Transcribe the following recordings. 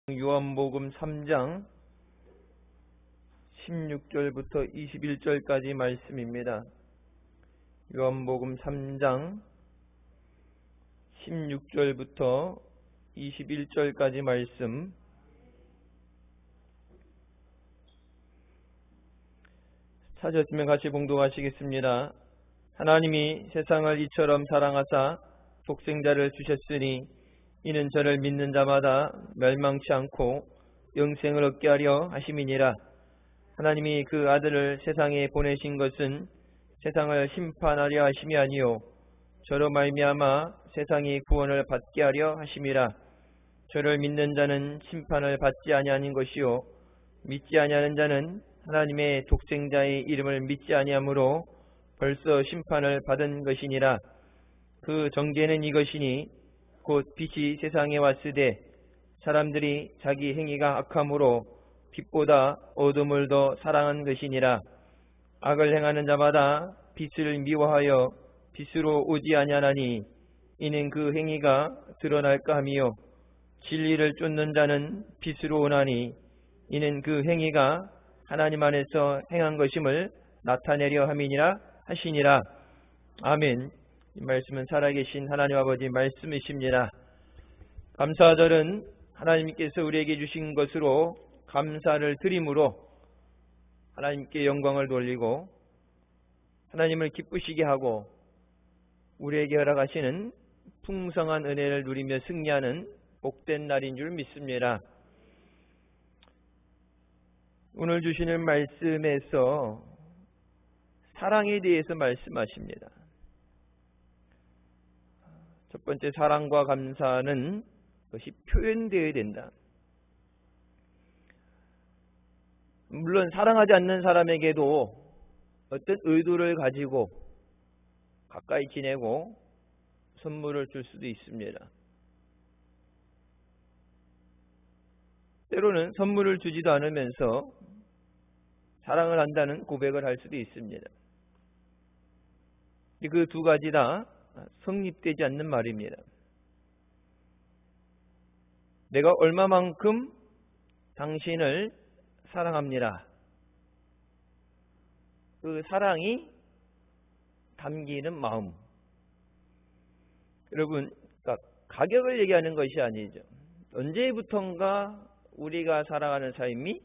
요한복음 3장 16절부터 21절까지 말씀입니다. 요한복음 3장 16절부터 21절까지 말씀. 찾으시면 같이 봉독하시겠습니다. 하나님이 세상을 이처럼 사랑하사 독생자를 주셨으니 이는 저를 믿는 자마다 멸망치 않고 영생을 얻게 하려 하심이니라. 하나님이 그 아들을 세상에 보내신 것은 세상을 심판하려 하심이 아니요 저로 말미암아 세상이 구원을 받게 하려 하심이라. 저를 믿는 자는 심판을 받지 아니하는 것이요 믿지 아니하는 자는 하나님의 독생자의 이름을 믿지 아니하므로 벌써 심판을 받은 것이니라. 그 정죄는 이것이니 곧 빛이 세상에 왔으되 사람들이 자기 행위가 악함으로 빛보다 어둠을 더 사랑한 것이니라. 악을 행하는 자마다 빛을 미워하여 빛으로 오지 아니하나니 이는 그 행위가 드러날까 함이요 진리를 쫓는 자는 빛으로 오나니 이는 그 행위가 하나님 안에서 행한 것임을 나타내려 함이니라 하시니라. 아멘. 이 말씀은 살아계신 하나님 아버지 말씀이십니다. 감사절은 하나님께서 우리에게 주신 것으로 감사를 드림으로 하나님께 영광을 돌리고 하나님을 기쁘시게 하고 우리에게 허락하시는 풍성한 은혜를 누리며 승리하는 복된 날인 줄 믿습니다. 오늘 주시는 말씀에서 사랑에 대해서 말씀하십니다. 첫 번째, 사랑과 감사는 그것이 표현되어야 된다. 물론 사랑하지 않는 사람에게도 어떤 의도를 가지고 가까이 지내고 선물을 줄 수도 있습니다. 때로는 선물을 주지도 않으면서 사랑을 한다는 고백을 할 수도 있습니다. 그 두 가지 다 성립되지 않는 말입니다. 내가 얼마만큼 당신을 사랑합니다. 그 사랑이 담기는 마음. 여러분, 그러니까 가격을 얘기하는 것이 아니죠. 언제부턴가 우리가 살아가는 삶이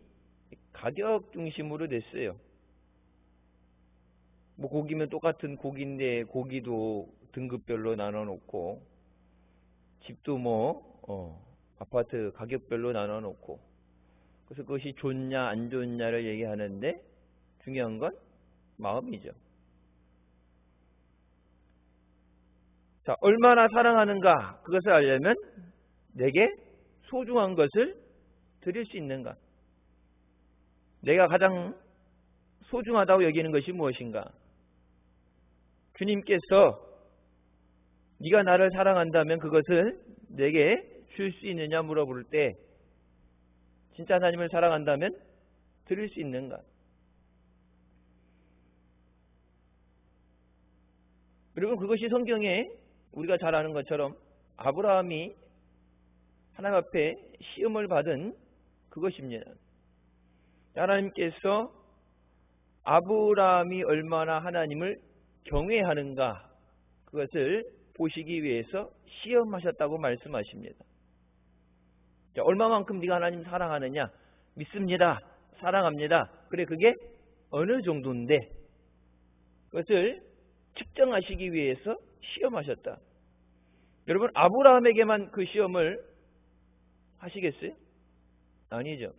가격 중심으로 됐어요. 뭐 고기면 똑같은 고기인데 고기도 등급별로 나눠놓고 집도 아파트 가격별로 나눠놓고 그래서 그것이 좋냐 안 좋냐를 얘기하는데 중요한 건 마음이죠. 자, 얼마나 사랑하는가 그것을 알려면 내게 소중한 것을 드릴 수 있는가. 내가 가장 소중하다고 여기는 것이 무엇인가. 주님께서 네가 나를 사랑한다면 그것을 내게 줄 수 있느냐 물어볼 때 진짜 하나님을 사랑한다면 드릴 수 있는가. 그리고 그것이 성경에 우리가 잘 아는 것처럼 아브라함이 하나님 앞에 시험을 받은 그것입니다. 하나님께서 아브라함이 얼마나 하나님을 경외하는가 그것을 보시기 위해서 시험하셨다고 말씀하십니다. 자, 얼마만큼 네가 하나님 사랑하느냐? 믿습니다. 사랑합니다. 그래, 그게 어느 정도인데 그것을 측정하시기 위해서 시험하셨다. 여러분, 아브라함에게만 그 시험을 하시겠어요? 아니죠.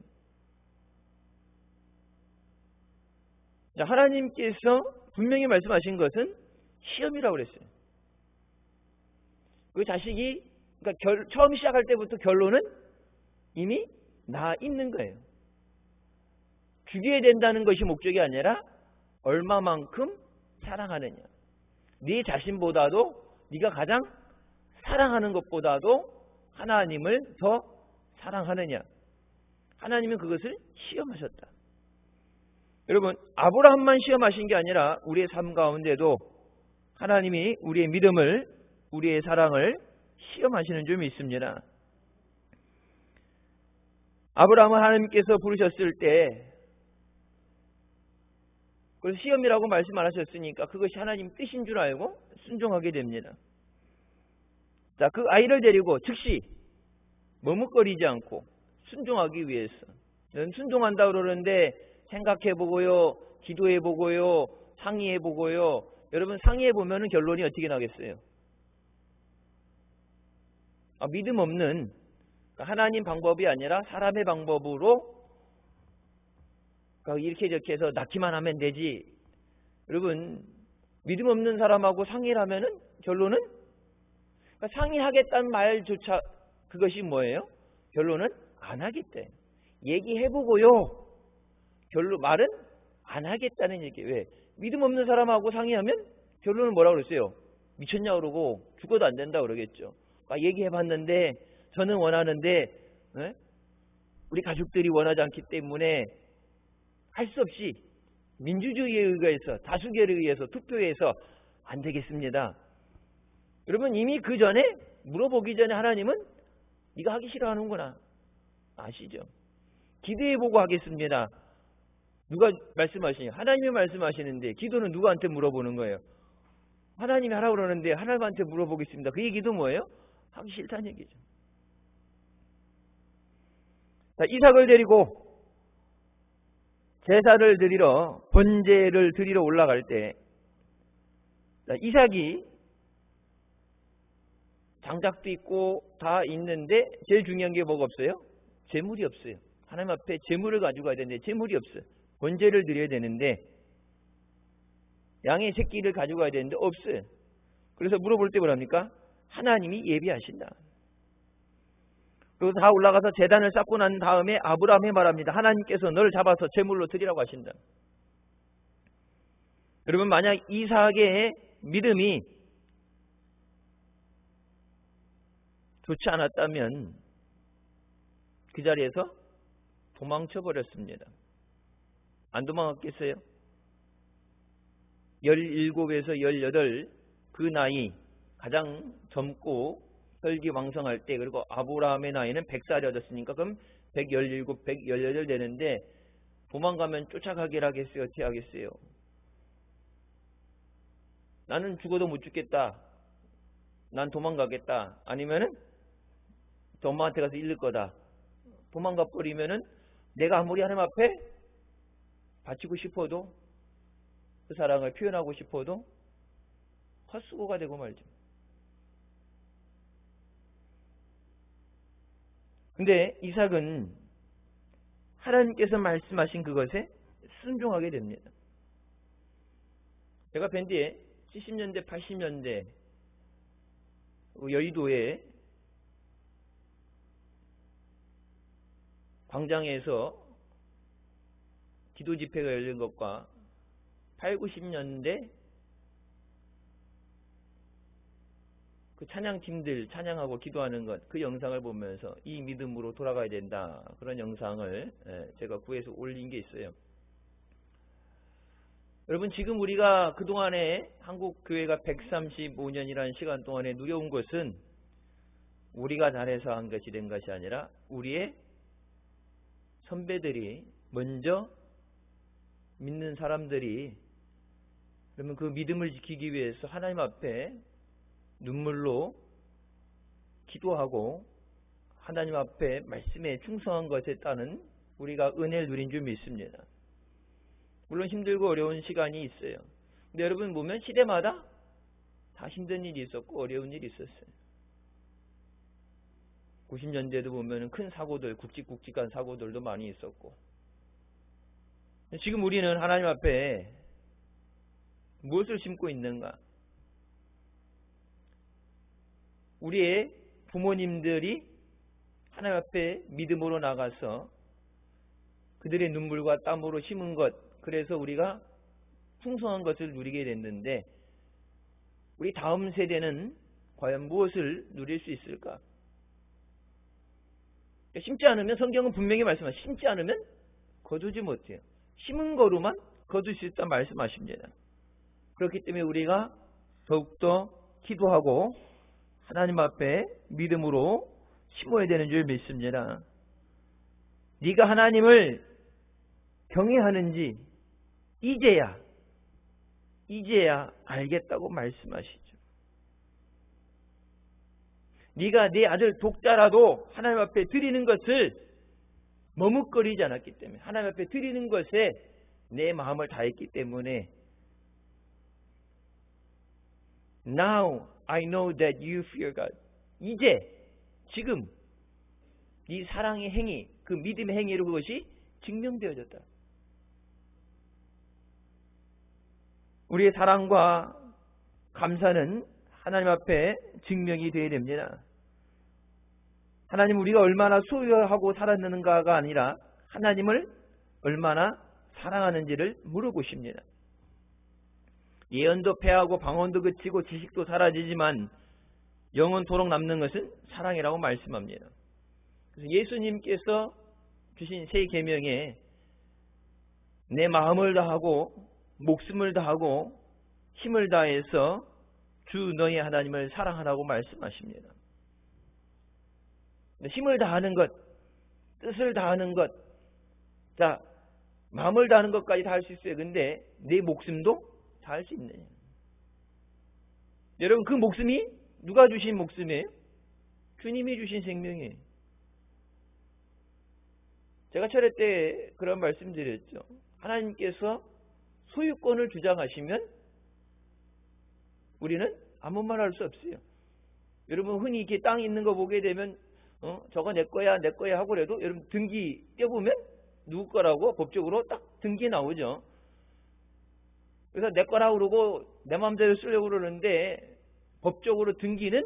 자, 하나님께서 분명히 말씀하신 것은 시험이라고 그랬어요. 그 자식이 그러니까 처음 시작할 때부터 결론은 이미 나 있는 거예요. 죽여야 된다는 것이 목적이 아니라 얼마만큼 사랑하느냐. 네 자신보다도 네가 가장 사랑하는 것보다도 하나님을 더 사랑하느냐. 하나님은 그것을 시험하셨다. 여러분, 아브라함만 시험하신 게 아니라 우리의 삶 가운데도 하나님이 우리의 믿음을, 우리의 사랑을 시험하시는 줄 믿습니다. 아브라함을 하나님께서 부르셨을 때 그래서 시험이라고 말씀 안 하셨으니까 그것이 하나님 뜻인 줄 알고 순종하게 됩니다. 자, 그 아이를 데리고 즉시 머뭇거리지 않고 순종하기 위해서 순종한다 그러는데 생각해보고요, 기도해보고요, 상의해보고요. 여러분 상의해보면 결론이 어떻게 나겠어요? 믿음 없는 하나님 방법이 아니라 사람의 방법으로 이렇게 저렇게 해서 낳기만 하면 되지. 여러분 믿음 없는 사람하고 상의를 하면은 결론은 상의하겠다는 말조차 그것이 뭐예요? 결론은 안 하겠대. 얘기해보고요. 말은 안 하겠다는 얘기. 왜? 믿음 없는 사람하고 상의하면 결론은 뭐라고 그랬어요? 미쳤냐 그러고 죽어도 안 된다 그러겠죠. 얘기해봤는데 저는 원하는데 우리 가족들이 원하지 않기 때문에 할 수 없이 민주주의에 의해서 다수결에 의해서 투표해서 안 되겠습니다. 여러분 이미 그 전에 물어보기 전에 하나님은 네가 하기 싫어하는구나 아시죠? 기도해보고 하겠습니다. 누가 말씀하시냐? 하나님이 말씀하시는데 기도는 누구한테 물어보는 거예요? 하나님이 하라고 그러는데 하나님한테 물어보겠습니다. 그 얘기도 뭐예요? 하기 싫다는 얘기죠. 자, 이삭을 데리고 제사를 드리러 번제를 드리러 올라갈 때 이삭이 장작도 있고 다 있는데 제일 중요한 게 뭐가 없어요? 재물이 없어요. 하나님 앞에 재물을 가지고 가야 되는데 재물이 없어요. 번제를 드려야 되는데 양의 새끼를 가지고 가야 되는데 없어요. 그래서 물어볼 때 뭐랍니까? 하나님이 예비하신다. 그리고 다 올라가서 제단을 쌓고 난 다음에 아브라함이 말합니다. 하나님께서 너를 잡아서 제물로 드리라고 하신다. 여러분 만약 이삭의 믿음이 좋지 않았다면 그 자리에서 도망쳐 버렸습니다. 안 도망갔겠어요? 17에서 18 그 나이 가장 젊고 혈기왕성할 때 그리고 아브라함의 나이는 100살이 얻었으니까 그럼 117, 118 되는데 도망가면 쫓아가기를 하겠어요? 어떻게 하겠어요? 나는 죽어도 못 죽겠다. 난 도망가겠다. 아니면은 엄마한테 가서 잃을 거다. 도망가 버리면은 내가 아무리 하나님 앞에 바치고 싶어도 그 사랑을 표현하고 싶어도 헛수고가 되고 말죠. 근데 이삭은 하나님께서 말씀하신 그것에 순종하게 됩니다. 제가 뵌 뒤에 70년대, 80년대 여의도에 광장에서 기도 집회가 열린 것과 8, 90년대 그 찬양팀들 찬양하고 기도하는 것, 그 영상을 보면서 이 믿음으로 돌아가야 된다. 그런 영상을 제가 구해서 올린 게 있어요. 여러분 지금 우리가 그동안에 한국 교회가 135년이라는 시간 동안에 누려온 것은 우리가 잘해서 한 것이 된 것이 아니라 우리의 선배들이 먼저 믿는 사람들이 그러면 그 믿음을 지키기 위해서 하나님 앞에 눈물로 기도하고 하나님 앞에 말씀에 충성한 것에 따른 우리가 은혜를 누린 줄 믿습니다. 물론 힘들고 어려운 시간이 있어요. 근데 여러분 보면 시대마다 다 힘든 일이 있었고 어려운 일이 있었어요. 90년대도 보면 큰 사고들, 굵직굵직한 사고들도 많이 있었고 지금 우리는 하나님 앞에 무엇을 심고 있는가? 우리의 부모님들이 하나님 앞에 믿음으로 나가서 그들의 눈물과 땀으로 심은 것, 그래서 우리가 풍성한 것을 누리게 됐는데 우리 다음 세대는 과연 무엇을 누릴 수 있을까? 심지 않으면 성경은 분명히 말씀하십니다. 심지 않으면 거두지 못해요. 심은 거로만 거둘 수 있다는 말씀하십니다. 그렇기 때문에 우리가 더욱더 기도하고 하나님 앞에 믿음으로 심어야 되는 줄 믿습니다. 네가 하나님을 경외하는지 이제야 알겠다고 말씀하시죠. 네가 네 아들 독자라도 하나님 앞에 드리는 것을 머뭇거리지 않았기 때문에, 하나님 앞에 드리는 것에 내 마음을 다했기 때문에 Now I know that you fear God. 지금 이 사랑의 행위, 그 믿음의 행위로 그것이 증명되어졌다. 우리의 사랑과 감사는 하나님 앞에 증명이 되어야 됩니다. 하나님 우리가 얼마나 소유하고 살았는가가 아니라 하나님을 얼마나 사랑하는지를 물어보십니다. 예언도 패하고 방언도 그치고 지식도 사라지지만 영원토록 남는 것은 사랑이라고 말씀합니다. 그래서 예수님께서 주신 새 계명에 내 마음을 다하고 목숨을 다하고 힘을 다해서 주 너희 하나님을 사랑하라고 말씀하십니다. 힘을 다하는 것, 뜻을 다하는 것, 자, 마음을 다하는 것까지 다 할 수 있어요. 근데 내 목숨도 다 할 수 있느냐? 여러분, 그 목숨이 누가 주신 목숨이에요? 주님이 주신 생명이에요. 제가 차례 때 그런 말씀 드렸죠. 하나님께서 소유권을 주장하시면 우리는 아무 말 할 수 없어요. 여러분, 흔히 이렇게 땅에 있는 거 보게 되면 저거 내 거야 하고 그래도 여러분 등기 떼보면 누구 거라고 법적으로 딱 등기 나오죠. 그래서 내 거라고 그러고 내 마음대로 쓰려고 그러는데 법적으로 등기는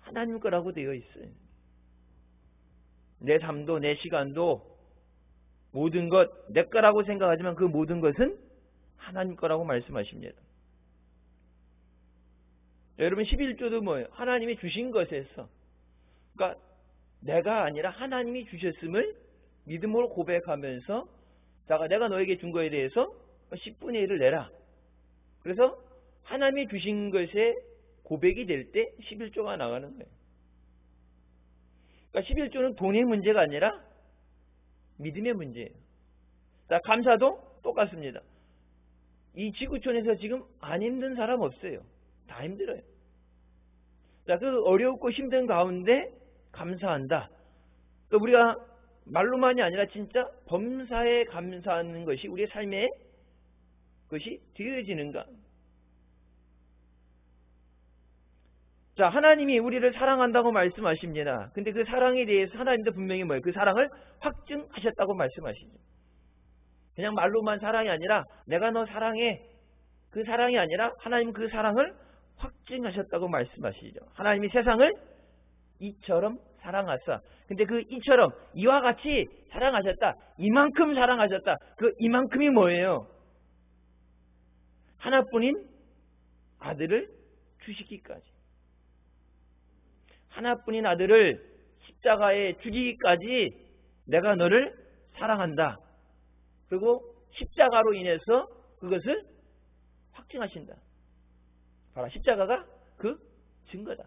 하나님 거라고 되어 있어요. 내 삶도 내 시간도 모든 것 내 거라고 생각하지만 그 모든 것은 하나님 거라고 말씀하십니다. 여러분, 11조도 뭐예요? 하나님이 주신 것에서, 그러니까 내가 아니라 하나님이 주셨음을 믿음으로 고백하면서, 자가 내가 너에게 준 거에 대해서 10분의 1을 내라. 그래서 하나님이 주신 것에 고백이 될 때 11조가 나가는 거예요. 그러니까 11조는 돈의 문제가 아니라 믿음의 문제예요. 자, 감사도 똑같습니다. 이 지구촌에서 지금 안 힘든 사람 없어요. 다 힘들어요. 자, 그 어렵고 힘든 가운데 감사한다. 또 우리가 말로만이 아니라 진짜 범사에 감사하는 것이 우리의 삶에 그것이 되어지는가. 자, 하나님이 우리를 사랑한다고 말씀하십니다. 근데 그 사랑에 대해서 하나님도 분명히 뭐예요? 그 사랑을 확증하셨다고 말씀하시죠. 그냥 말로만 사랑이 아니라 내가 너 사랑해. 그 사랑이 아니라 하나님 그 사랑을 확증하셨다고 말씀하시죠. 하나님이 세상을 이처럼 사랑하사. 근데 그 이처럼 이와 같이 사랑하셨다. 이만큼 사랑하셨다. 그 이만큼이 뭐예요? 하나뿐인 아들을 주시기까지. 하나뿐인 아들을 십자가에 죽이기까지 내가 너를 사랑한다. 그리고 십자가로 인해서 그것을 확증하신다. 봐라, 십자가가 그 증거다.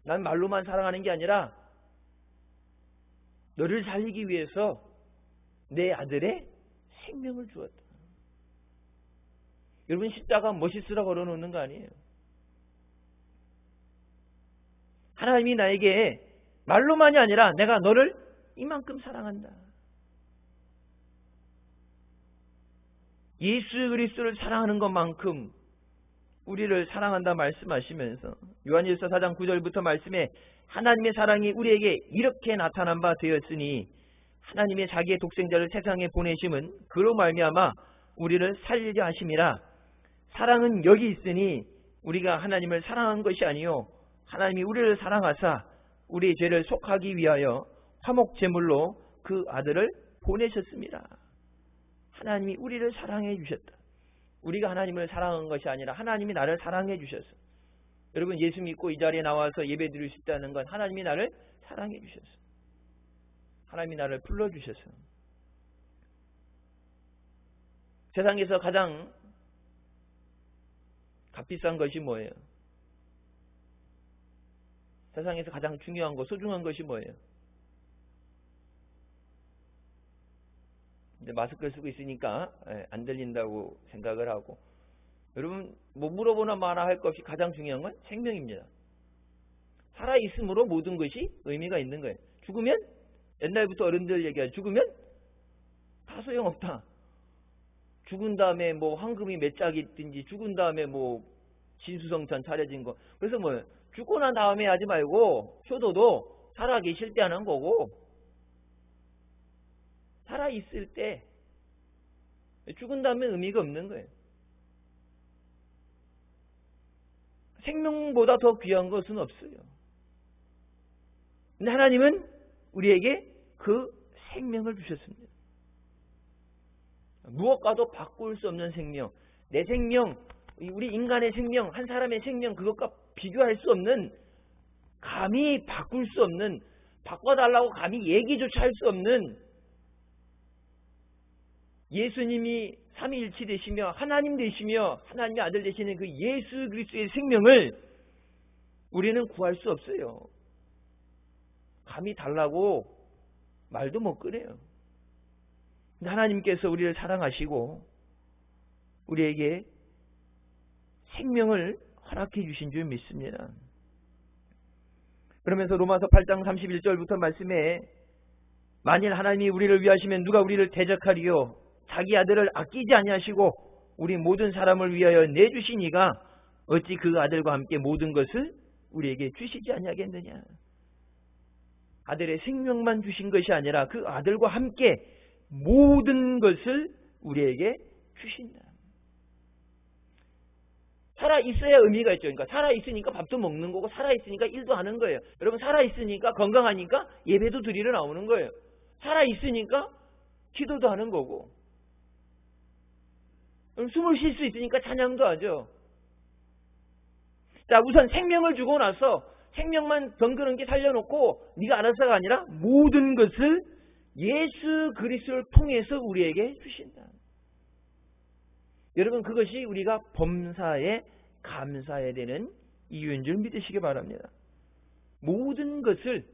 난 말로만 사랑하는 게 아니라 너를 살리기 위해서 내 아들의 생명을 주었다. 여러분, 십자가 멋있으라 걸어놓는 거 아니에요. 하나님이 나에게 말로만이 아니라 내가 너를 이만큼 사랑한다. 예수 그리스도를 사랑하는 것만큼 우리를 사랑한다 말씀하시면서 요한일서 4장 9절부터 말씀에 하나님의 사랑이 우리에게 이렇게 나타난 바 되었으니 하나님의 자기의 독생자를 세상에 보내심은 그로 말미암아 우리를 살리려 하심이라. 사랑은 여기 있으니 우리가 하나님을 사랑한 것이 아니요 하나님이 우리를 사랑하사 우리의 죄를 속하기 위하여 화목제물로 그 아들을 보내셨습니다. 하나님이 우리를 사랑해 주셨다. 우리가 하나님을 사랑한 것이 아니라 하나님이 나를 사랑해 주셨어. 여러분, 예수 믿고 이 자리에 나와서 예배 드릴 수 있다는 건 하나님이 나를 사랑해 주셨어. 하나님이 나를 불러주셨어. 세상에서 가장 값비싼 것이 뭐예요? 세상에서 가장 중요한 것, 소중한 것이 뭐예요? 마스크를 쓰고 있으니까 안 들린다고 생각을 하고, 여러분 뭐 물어보나 마나 할 것 없이 가장 중요한 건 생명입니다. 살아있음으로 모든 것이 의미가 있는 거예요. 죽으면, 옛날부터 어른들 얘기하죠. 죽으면 다 소용없다. 죽은 다음에 뭐 황금이 몇 짝이 있든지, 죽은 다음에 뭐 진수성찬 차려진 거. 그래서 뭐 죽고 난 다음에 하지 말고, 효도도 살아 계실 때 하는 거고, 살아 있을 때, 죽은 다음에 의미가 없는 거예요. 생명보다 더 귀한 것은 없어요. 근데 하나님은 우리에게 그 생명을 주셨습니다. 무엇과도 바꿀 수 없는 생명, 내 생명, 우리 인간의 생명, 한 사람의 생명, 그것과 비교할 수 없는, 감히 바꿀 수 없는, 바꿔달라고 감히 얘기조차 할 수 없는, 예수님이 삼위일체 되시며 하나님 되시며 하나님의 아들 되시는 그 예수 그리스도의 생명을 우리는 구할 수 없어요. 감히 달라고 말도 못 꺼내요. 근데 하나님께서 우리를 사랑하시고 우리에게 생명을 허락해 주신 줄 믿습니다. 그러면서 로마서 8장 31절부터 말씀에, 만일 하나님이 우리를 위하시면 누가 우리를 대적하리요? 자기 아들을 아끼지 아니하시고 우리 모든 사람을 위하여 내주신 이가 어찌 그 아들과 함께 모든 것을 우리에게 주시지 아니하겠느냐. 아들의 생명만 주신 것이 아니라 그 아들과 함께 모든 것을 우리에게 주신다. 살아있어야 의미가 있죠. 그러니까 살아있으니까 밥도 먹는 거고, 살아있으니까 일도 하는 거예요. 여러분, 살아있으니까, 건강하니까 예배도 드리러 나오는 거예요. 살아있으니까 기도도 하는 거고, 숨을 쉴 수 있으니까 찬양도 하죠. 자, 우선 생명을 주고 나서 생명만 덩그런 게 살려놓고 네가 알아서가 아니라 모든 것을 예수 그리스도를 통해서 우리에게 주신다. 여러분, 그것이 우리가 범사에 감사해야 되는 이유인 줄 믿으시기 바랍니다. 모든 것을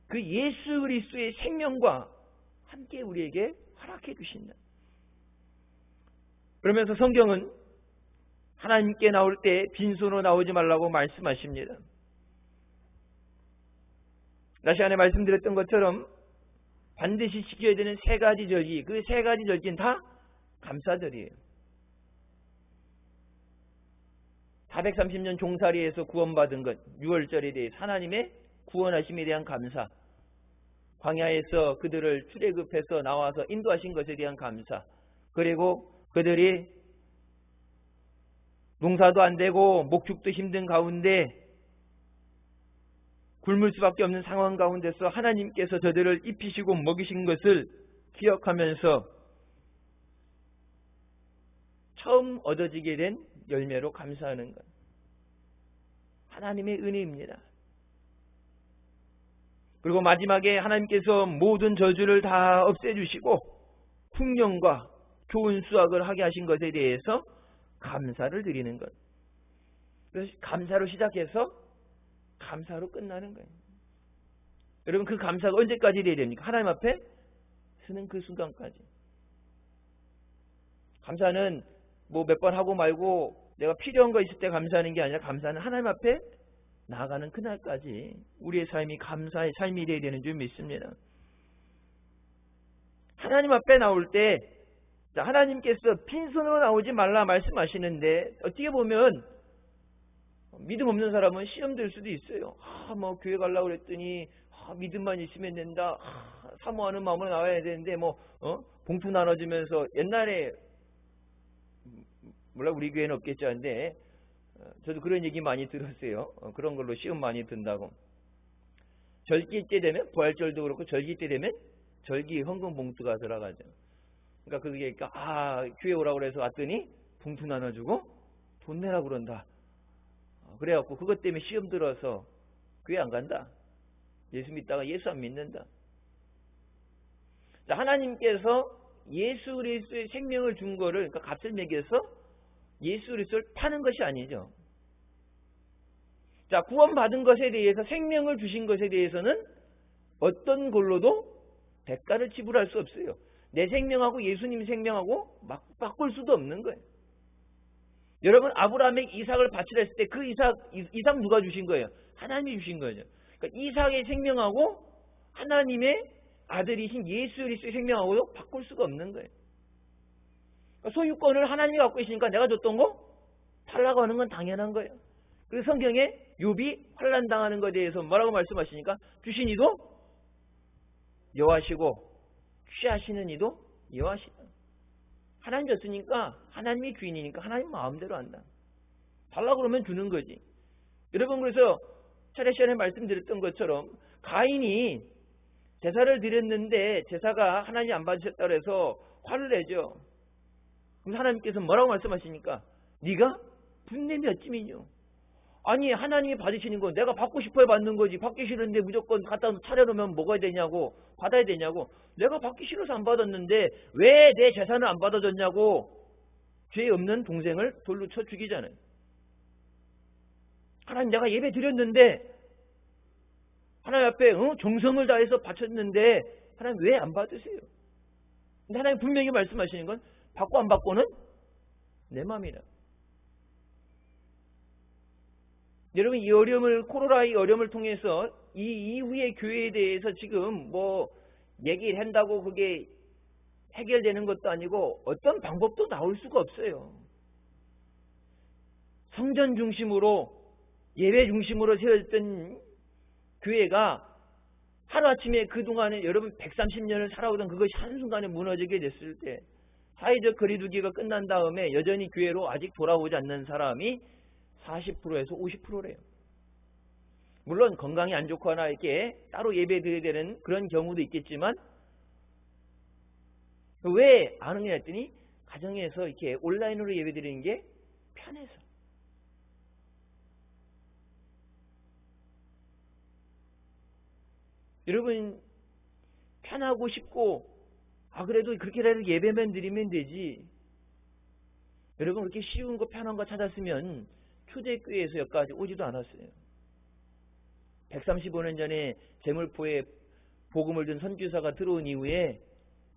그 예수 그리스도의 생명과 함께 우리에게 허락해 주신다. 그러면서 성경은 하나님께 나올 때 빈손으로 나오지 말라고 말씀하십니다. 다시 안에 말씀드렸던 것처럼 반드시 지켜야 되는 세 가지 절기, 그 세 가지 절기는 다 감사절이에요. 430년 종살이에서 구원받은 것, 6월절에 대해서 하나님의 구원하심에 대한 감사, 광야에서 그들을 출애굽해서 나와서 인도하신 것에 대한 감사, 그리고 그들이 농사도 안 되고 목축도 힘든 가운데 굶을 수밖에 없는 상황 가운데서 하나님께서 저들을 입히시고 먹이신 것을 기억하면서 처음 얻어지게 된 열매로 감사하는 것, 하나님의 은혜입니다. 그리고 마지막에 하나님께서 모든 저주를 다 없애주시고 풍년과 좋은 수확을 하게 하신 것에 대해서 감사를 드리는 것. 그래서 감사로 시작해서 감사로 끝나는 거예요. 여러분, 그 감사가 언제까지 돼야 됩니까? 하나님 앞에 서는 그 순간까지. 감사는 뭐 몇 번 하고 말고 내가 필요한 거 있을 때 감사하는 게 아니라, 감사는 하나님 앞에 나아가는 그날까지 우리의 삶이 감사의 삶이 되어야 되는 줄 믿습니다. 하나님 앞에 나올 때 하나님께서 빈손으로 나오지 말라 말씀하시는데, 어떻게 보면 믿음 없는 사람은 시험 될 수도 있어요. 뭐 교회 가려고 그랬더니 믿음만 있으면 된다. 사모하는 마음으로 나와야 되는데 봉투 나눠주면서, 옛날에 몰라 우리 교회는 없겠죠. 근데 저도 그런 얘기 많이 들었어요. 그런 걸로 시험 많이 든다고. 절기 때 되면, 부활절도 그렇고 절기 때 되면 절기 헌금 봉투가 들어가죠. 그러니까 그게 교회 오라고 그래서 왔더니 봉투 나눠주고 돈 내라고 그런다. 그래갖고 그것 때문에 시험 들어서 교회 안 간다. 예수 믿다가 예수 안 믿는다. 자, 하나님께서 예수 그리스도의 생명을 준 거를, 그러니까 값을 매겨서 예수 그리스도를 파는 것이 아니죠. 자, 구원받은 것에 대해서, 생명을 주신 것에 대해서는 어떤 걸로도 대가를 지불할 수 없어요. 내 생명하고 예수님 생명하고 막 바꿀 수도 없는 거예요. 여러분, 아브라함에게 이삭을 바치라 했을 때 그 이삭 누가 주신 거예요? 하나님이 주신 거죠. 그러니까 이삭의 생명하고 하나님의 아들이신 예수 그리스도의 생명하고도 바꿀 수가 없는 거예요. 그러니까 소유권을 하나님이 갖고 계시니까 내가 줬던 거 달라고 하는 건 당연한 거예요. 그래서 성경에 욥이 환난 당하는 것에 대해서 뭐라고 말씀하시니까 주신 이도 여호와시고 취하시는 이도 여호와시다. 하나님 줬으니까 하나님이 주인이니까 하나님 마음대로 한다. 달라고 그러면 주는 거지. 여러분, 그래서 차례 시간에 말씀드렸던 것처럼 가인이 제사를 드렸는데 제사가 하나님 안 받으셨다고 해서 화를 내죠. 그럼 하나님께서 뭐라고 말씀하시니까 네가 분냄이 어찌미뇨. 아니, 하나님이 받으시는 건 내가 받고 싶어야 받는 거지. 받기 싫은데 무조건 갖다 차려놓으면 뭐가 되냐고, 받아야 되냐고. 내가 받기 싫어서 안 받았는데 왜 내 재산을 안 받아줬냐고 죄 없는 동생을 돌로 쳐 죽이잖아요. 하나님, 내가 예배 드렸는데 하나님 앞에 정성을 다해서 바쳤는데 하나님 왜 안 받으세요? 근데 하나님 분명히 말씀하시는 건 받고 안 받고는 내 마음이다. 여러분, 이 어려움을, 코로나의 어려움을 통해서 이 이후의 교회에 대해서 지금 뭐 얘기를 한다고 그게 해결되는 것도 아니고 어떤 방법도 나올 수가 없어요. 성전 중심으로, 예배 중심으로 세워졌던 교회가 하루아침에 그동안에 여러분 130년을 살아오던 그것이 한순간에 무너지게 됐을 때 사회적 거리두기가 끝난 다음에 여전히 교회로 아직 돌아오지 않는 사람이 40%에서 50%래요. 물론 건강이 안 좋거나 이렇게 따로 예배 드려야 되는 그런 경우도 있겠지만 왜 안 오냐 했더니 가정에서 이렇게 온라인으로 예배 드리는 게 편해서. 여러분, 편하고 싶고 그래도 그렇게라도 예배만 드리면 되지. 여러분, 그렇게 쉬운 거 편한 거 찾았으면 초대교회에서 여기까지 오지도 않았어요. 135년 전에 제물포에 복음을 든 선교사가 들어온 이후에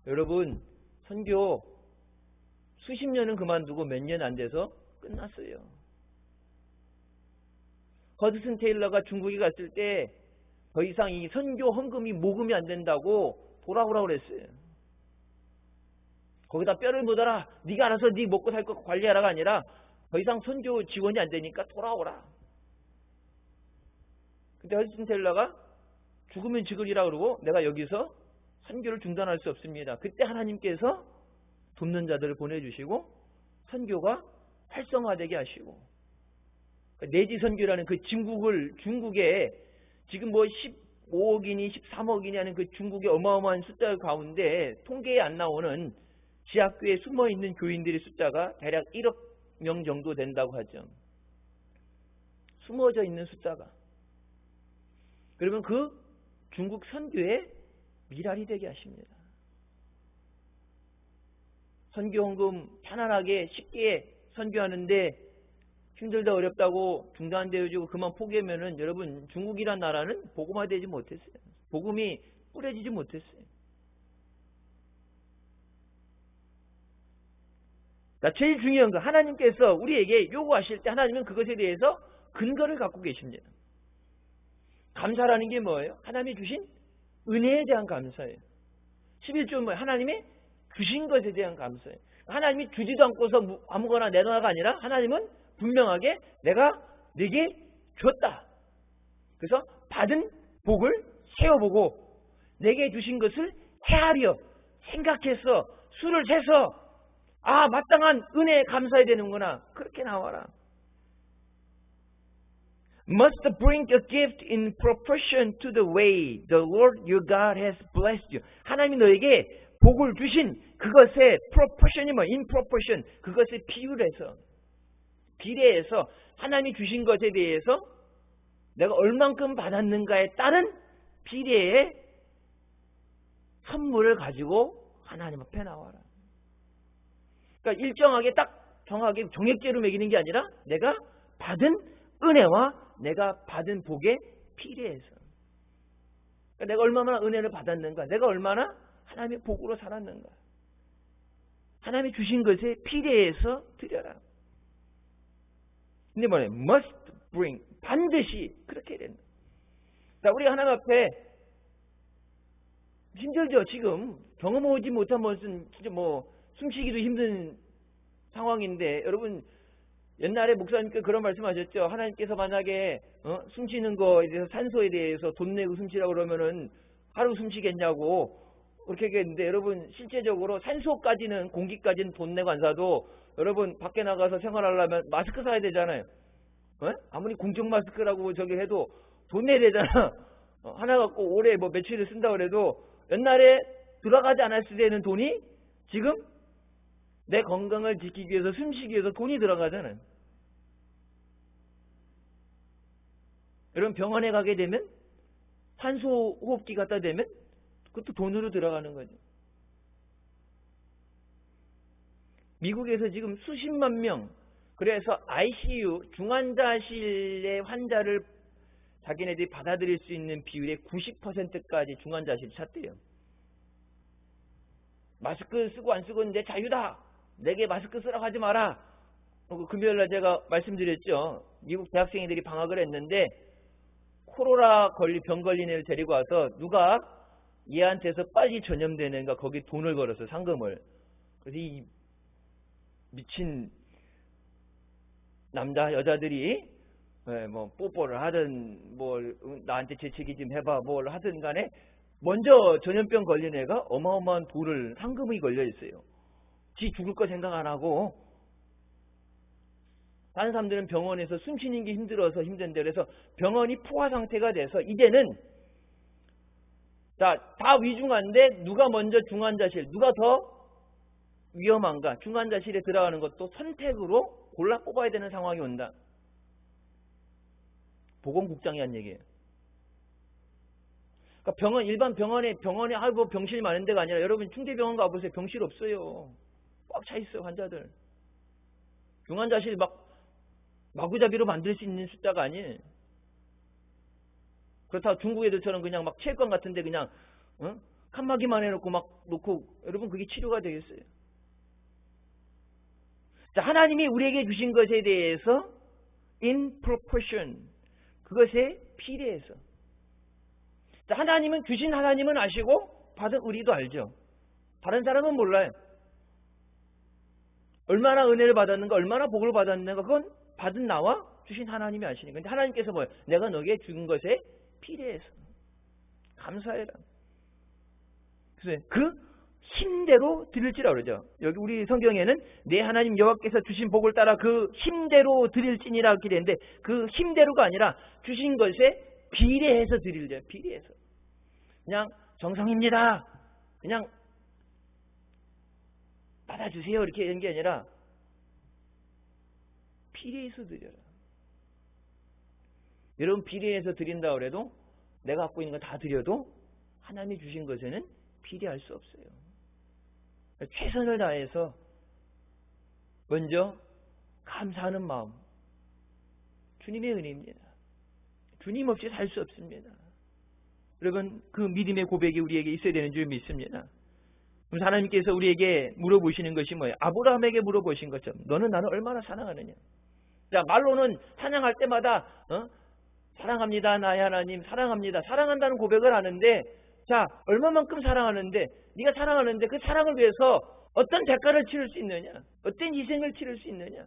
여러분 선교 수십 년은 그만두고 몇 년 안 돼서 끝났어요. 허드슨 테일러가 중국에 갔을 때 더 이상 이 선교 헌금이 모금이 안 된다고 돌아오라고 그랬어요. 거기다 뼈를 묻어라. 네가 알아서 네 먹고 살 거 관리하라가 아니라 더 이상 선교 지원이 안 되니까 돌아오라. 근데 허드슨 테일러가 죽으면 죽으리라 그러고 내가 여기서 선교를 중단할 수 없습니다. 그때 하나님께서 돕는 자들을 보내주시고 선교가 활성화되게 하시고 내지 선교라는 그 중국에 지금 뭐 15억이니 13억이니 하는 그 중국의 어마어마한 숫자 가운데 통계에 안 나오는 지하교에 숨어있는 교인들의 숫자가 대략 1억 명 정도 된다고 하죠. 숨어져 있는 숫자가. 그러면 그 중국 선교의 미랄이 되게 하십니다. 선교 헌금 편안하게 쉽게 선교하는데 힘들다 어렵다고 중단되어지고 그만 포기하면은 여러분 중국이란 나라는 복음화되지 못했어요. 복음이 뿌려지지 못했어요. 그러니까 제일 중요한 거 하나님께서 우리에게 요구하실 때 하나님은 그것에 대해서 근거를 갖고 계십니다. 감사라는 게 뭐예요? 하나님이 주신 은혜에 대한 감사예요. 11조는 뭐예요? 하나님이 주신 것에 대한 감사예요. 하나님이 주지도 않고서 아무거나 내놔가 아니라 하나님은 분명하게 내가 네게 줬다. 그래서 받은 복을 세어보고 내게 주신 것을 헤아려 생각해서 수를 세서 마땅한 은혜에 감사해야 되는구나. 그렇게 나와라. Must bring a gift in proportion to the way the Lord your God has blessed you. 하나님이 너에게 복을 주신 그것의 proportion이 in proportion. 그것의 비례해서 하나님이 주신 것에 대해서 내가 얼만큼 받았는가에 따른 비례의 선물을 가지고 하나님 앞에 나와라. 그러니까 일정하게 딱 정확하게 정액제로 매기는 게 아니라 내가 받은 은혜와 내가 받은 복에 비례해서. 내가 얼마나 은혜를 받았는가, 내가 얼마나 하나님의 복으로 살았는가. 하나님이 주신 것에 비례해서 드려라. 근데 뭐냐, must bring, 반드시 그렇게 된다. 자, 우리 하나님 앞에 힘들죠. 지금 경험하지 못한 것은 진짜 뭐 숨쉬기도 힘든 상황인데, 여러분 옛날에 목사님께 그런 말씀하셨죠. 하나님께서 만약에 숨쉬는 거에 대해서, 산소에 대해서 돈 내고 숨쉬라고 그러면은 하루 숨쉬겠냐고 그렇게 얘기했는데, 여러분 실제적으로 산소까지는, 공기까지는 돈 내고 안 사도 여러분 밖에 나가서 생활하려면 마스크 사야 되잖아요. 아무리 공적 마스크라고 저기 해도 돈 내야 되잖아. 하나 갖고 올해 뭐 며칠을 쓴다고 그래도 옛날에 들어가지 않았을 때는 돈이, 지금 내 건강을 지키기 위해서, 숨쉬기 위해서 돈이 들어가잖아요. 여러분 병원에 가게 되면 산소 호흡기 갖다 대면 그것도 돈으로 들어가는 거죠. 미국에서 지금 수십만 명, 그래서 ICU, 중환자실의 환자를 자기네들이 받아들일 수 있는 비율의 90%까지 중환자실이 찼대요. 마스크 쓰고 안 쓰고 내 자유다. 내게 마스크 쓰라고 하지 마라. 금요일날 제가 말씀드렸죠. 미국 대학생들이 방학을 했는데 코로나 병 걸린 애를 데리고 와서 누가 얘한테서 빨리 전염되는가 거기 돈을 걸어서 상금을. 그래서 이 미친 남자 여자들이 뭐 뽀뽀를 하든 뭘 나한테 재채기 좀 해봐 뭘 하든 간에 먼저 전염병 걸린 애가 어마어마한 돈을, 상금이 걸려 있어요. 지 죽을 거 생각 안 하고. 다른 사람들은 병원에서 숨쉬는 게 힘들어서 힘든데, 그래서 병원이 포화 상태가 돼서 이제는 자, 다 위중한데 누가 먼저 중환자실, 누가 더 위험한가, 중환자실에 들어가는 것도 선택으로 골라 뽑아야 되는 상황이 온다. 보건국장이 한 얘기예요. 그러니까 병원, 일반 병원에 뭐 병실 많은 데가 아니라, 여러분 충대병원 가보세요. 병실 없어요. 꽉 차 있어요, 환자들. 중환자실 마구잡이로 만들 수 있는 숫자가 아니에요. 그렇다고 중국 애들처럼 그냥 막 체육관 같은데 그냥 칸막이만 해놓고 막 놓고, 여러분 그게 치료가 되겠어요? 자, 하나님이 우리에게 주신 것에 대해서 in proportion, 그것에 비례해서. 자, 하나님은, 주신 하나님은 아시고 받은 우리도 알죠. 다른 사람은 몰라요. 얼마나 은혜를 받았는가, 얼마나 복을 받았는가, 그건 받은 나와 주신 하나님이 아시니까. 근데 하나님께서 뭐예요? 내가 너에게 준 것에 비례해서 감사해라. 그래서 그 힘대로 드릴지라 그러죠. 여기 우리 성경에는 내 하나님 여호와께서 주신 복을 따라 그 힘대로 드릴지니라 이렇게 되는데, 그 힘대로가 아니라 주신 것에 비례해서 드릴래요. 비례해서. 그냥 정성입니다, 그냥 받아주세요 이렇게 하는 게 아니라 비례해서 드려라. 여러분 비례해서 드린다 그래도, 내가 갖고 있는 거 다 드려도 하나님이 주신 것에는 비례할 수 없어요. 최선을 다해서 먼저 감사하는 마음, 주님의 은혜입니다. 주님 없이 살 수 없습니다. 여러분 그 믿음의 고백이 우리에게 있어야 되는 줄 믿습니다. 그래서 하나님께서 우리에게 물어보시는 것이 뭐예요? 아브라함에게 물어보신 것처럼 너는 나를 얼마나 사랑하느냐. 자, 말로는 찬양할 때마다 사랑합니다 나의 하나님, 사랑합니다, 사랑한다는 고백을 하는데, 자, 얼마만큼 사랑하는데, 네가 사랑하는데 그 사랑을 위해서 어떤 대가를 치를 수 있느냐, 어떤 희생을 치를 수 있느냐.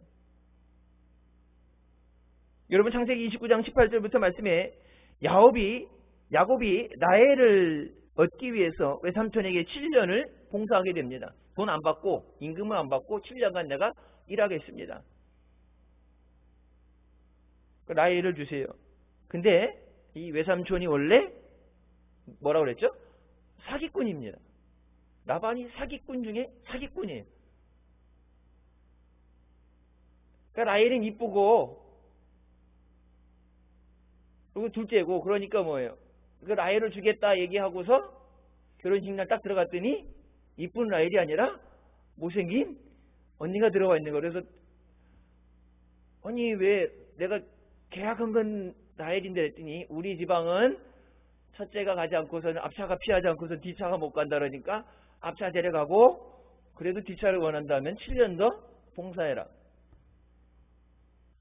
여러분 창세기 29장 18절부터 말씀에 야곱이 라헬을 얻기 위해서 외삼촌에게 7년을 봉사하게 됩니다. 돈 안 받고, 임금을 안 받고 7년간 내가 일하겠습니다. 라헬을 주세요. 근데 이 외삼촌이 원래 뭐라고 그랬죠? 사기꾼입니다. 라반이 사기꾼 중에 사기꾼이에요. 그러니까 라헬은 이쁘고, 그리고 둘째고, 그러니까 뭐예요? 그 라헬을 주겠다 얘기하고서 결혼식 날 딱 들어갔더니 이쁜 라헬이 아니라 못생긴 언니가 들어와 있는 거예요. 그래서 아니 왜 내가 계약한 건 라헬인데 했더니 우리 지방은 첫째가 가지 않고서는 앞차가 피하지 않고서 뒤차가 못 간다 그러니까 앞차 데려가고 그래도 뒤차를 원한다면 7년 더 봉사해라.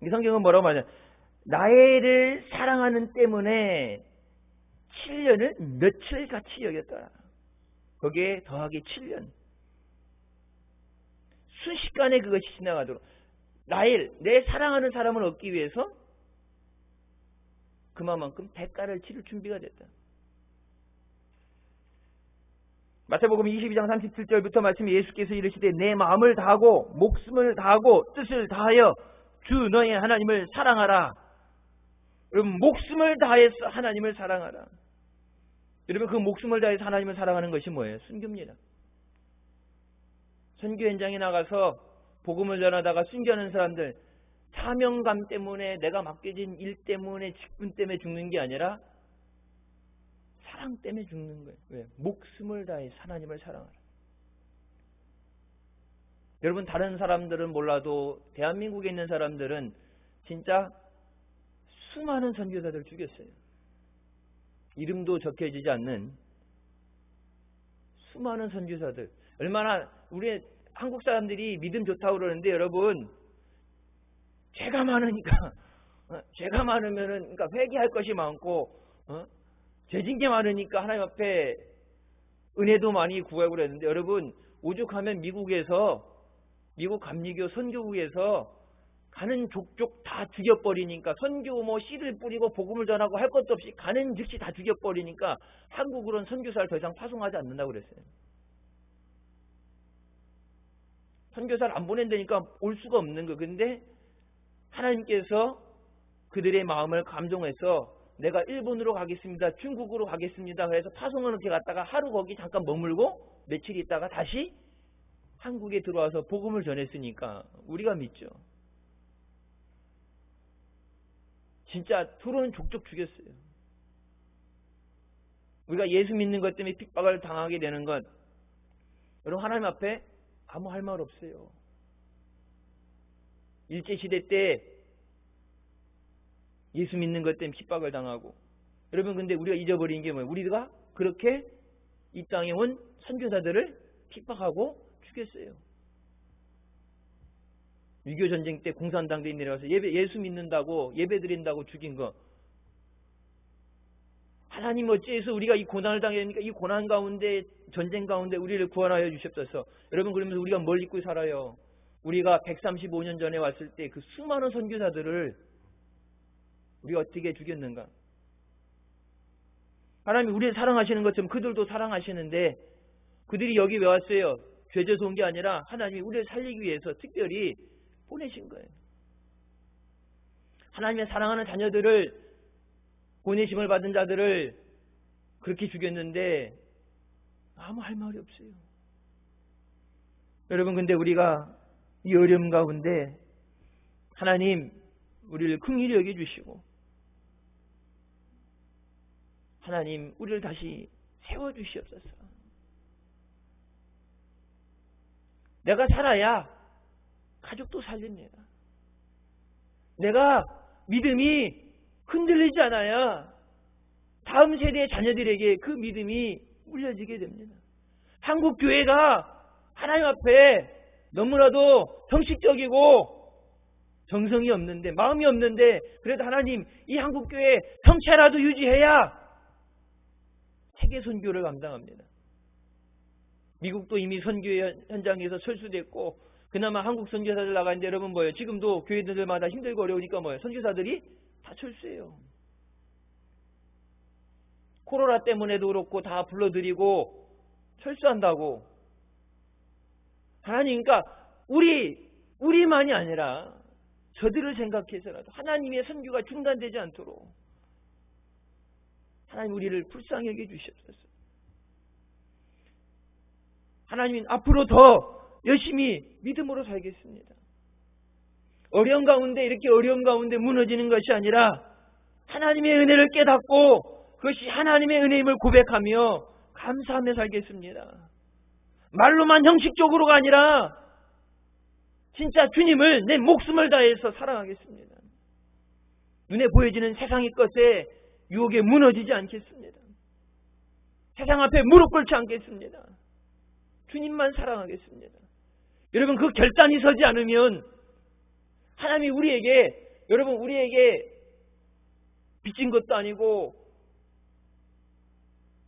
이 성경은 뭐라고 말하냐? 나를 사랑하는 때문에 7년을 며칠 같이 여겼더라. 거기에 더하기 7년. 순식간에 그것이 지나가도록 내 사랑하는 사람을 얻기 위해서 그만큼 대가를 치를 준비가 됐다. 마태복음 22장 37절부터 말씀에 예수께서 이르시되 내 마음을 다하고 목숨을 다하고 뜻을 다하여 주 너의 하나님을 사랑하라. 여러분 목숨을 다해서 하나님을 사랑하라. 여러분 그 목숨을 다해서 하나님을 사랑하는 것이 뭐예요? 순교입니다. 선교 현장에 나가서 복음을 전하다가 순교하는 사람들 사명감 때문에 내가 맡겨진 일 때문에 직분 때문에 죽는 게 아니라 사랑 때문에 죽는 거예요. 왜? 목숨을 다해서 하나님을 사랑하라. 여러분 다른 사람들은 몰라도 대한민국에 있는 사람들은 진짜 수많은 선교사들 죽였어요. 이름도 적혀지지 않는 수많은 선교사들. 얼마나 우리 한국 사람들이 믿음 좋다고 그러는데 여러분 죄가 많으니까 죄가 많으면은 그러니까 회개할 것이 많고 죄진 게 많으니까 하나님 앞에 은혜도 많이 구하고 그랬는데 여러분 오죽하면 미국 감리교 선교국에서 가는 족족 다 죽여버리니까 선교 뭐 씨를 뿌리고 복음을 전하고 할 것도 없이 가는 즉시 다 죽여버리니까 한국으로는 선교사를 더 이상 파송하지 않는다고 그랬어요. 선교사를 안 보낸다니까 올 수가 없는 거. 근데 하나님께서 그들의 마음을 감동해서 내가 일본으로 가겠습니다. 중국으로 가겠습니다. 그래서 파송을 이렇게 갔다가 하루 거기 잠깐 머물고 며칠 있다가 다시 한국에 들어와서 복음을 전했으니까 우리가 믿죠. 진짜 들어오는 족족 죽였어요. 우리가 예수 믿는 것 때문에 핍박을 당하게 되는 것 여러분 하나님 앞에 아무 할 말 없어요. 일제시대 때 예수 믿는 것 때문에 핍박을 당하고 여러분 근데 우리가 잊어버린 게 뭐예요? 우리가 그렇게 이 땅에 온 선교사들을 핍박하고 죽였어요. 6.25 전쟁 때 공산당대에 내려와서 예수 믿는다고 예배 드린다고 죽인 거 하나님 어찌해서 우리가 이 고난을 당하니까 이 고난 가운데 전쟁 가운데 우리를 구원하여 주셨어서 여러분 그러면서 우리가 뭘 잊고 살아요? 우리가 135년 전에 왔을 때 그 수많은 선교사들을 우리가 어떻게 죽였는가? 하나님이 우리를 사랑하시는 것처럼 그들도 사랑하시는데 그들이 여기 왜 왔어요? 죄져서 온 게 아니라 하나님이 우리를 살리기 위해서 특별히 보내신 거예요. 하나님의 사랑하는 자녀들을 보내심을 받은 자들을 그렇게 죽였는데 아무 할 말이 없어요. 여러분 근데 우리가 이 어려움 가운데 하나님 우리를 긍휼히 여겨주시고 하나님 우리를 다시 세워주시옵소서. 내가 살아야 가족도 살립니다. 내가 믿음이 흔들리지 않아야 다음 세대의 자녀들에게 그 믿음이 물려지게 됩니다. 한국 교회가 하나님 앞에 너무나도 형식적이고 정성이 없는데 마음이 없는데 그래도 하나님 이 한국 교회 형체라도 유지해야 세계 선교를 감당합니다. 미국도 이미 선교 현장에서 철수됐고 그나마 한국 선교사들 나가는데 여러분 뭐예요? 지금도 교회들마다 힘들고 어려우니까 뭐예요? 선교사들이 다 철수해요. 코로나 때문에도 그렇고 다 불러들이고 철수한다고. 하나님 그러니까 우리만이 아니라 저들을 생각해서라도 하나님의 선교가 중단되지 않도록 하나님 우리를 불쌍히 여겨 주시옵소서. 하나님은 앞으로 더 열심히 믿음으로 살겠습니다. 어려운 가운데 이렇게 어려운 가운데 무너지는 것이 아니라 하나님의 은혜를 깨닫고 그것이 하나님의 은혜임을 고백하며 감사하며 살겠습니다. 말로만 형식적으로가 아니라 진짜 주님을 내 목숨을 다해서 사랑하겠습니다. 눈에 보여지는 세상의 것에 유혹에 무너지지 않겠습니다. 세상 앞에 무릎 꿇지 않겠습니다. 주님만 사랑하겠습니다. 여러분, 그 결단이 서지 않으면 하나님이 우리에게 빚진 것도 아니고